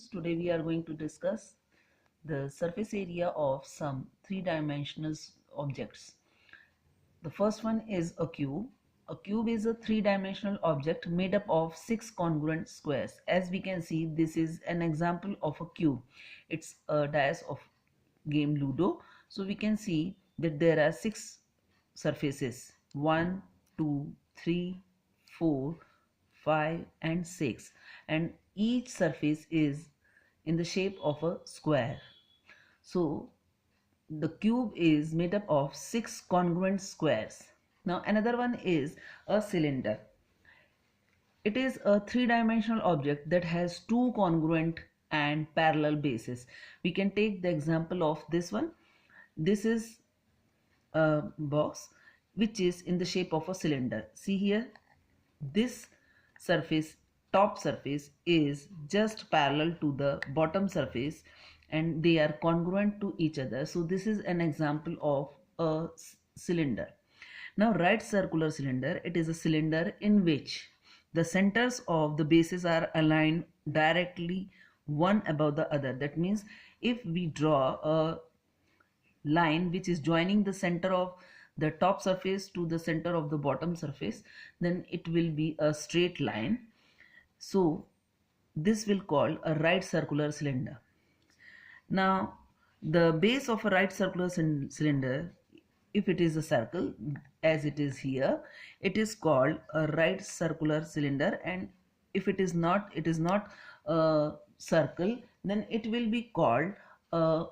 Today we are going to discuss the surface area of some three-dimensional objects. The first one is a cube. A cube is a three-dimensional object made up of six congruent squares. As we can see, this is an example of a cube. It's a dais of game Ludo. So we can see that there are six surfaces: 1, 2, 3, 4, 5 and 6, and each surface is in the shape of a square. So the cube is made up of six congruent squares. Now another one is a cylinder. It is a three-dimensional object that has two congruent and parallel bases. We can take the example of this one. This is a box which is in the shape of a cylinder. See here, this surface, top surface, is just parallel to the bottom surface and they are congruent to each other. So this is an example of a cylinder. Now right circular cylinder, it is a cylinder in which the centers of the bases are aligned directly one above the other. That means if we draw a line which is joining the center of the top surface to the center of the bottom surface, then it will be a straight line. So this will call a right circular cylinder. Now the base of a right circular cylinder, if it is a circle as it is here, it is called a right circular cylinder, and if it is not a circle, then it will be called a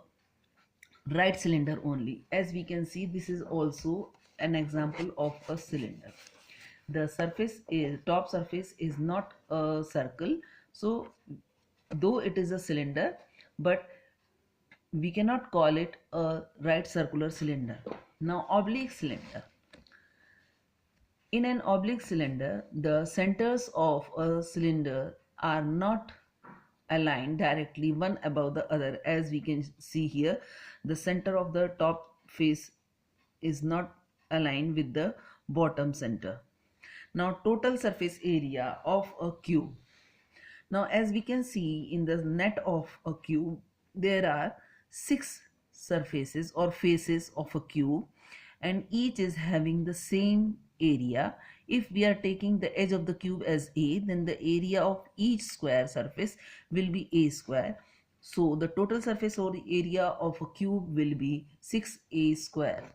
right cylinder only. As we can see, this is also an example of a cylinder. The surface is, top surface is not a circle, so though it is a cylinder, but we cannot call it a right circular cylinder. Now oblique cylinder. In an oblique cylinder, the centers of a cylinder are not aligned directly one above the other. As we can see here, the center of the top face is not aligned with the bottom center. Now total surface area of a cube. Now as we can see in the net of a cube, there are six surfaces or faces of a cube, and each is having the same area. If we are taking the edge of the cube as A, then the area of each square surface will be A square. So the total surface or area of a cube will be 6A square.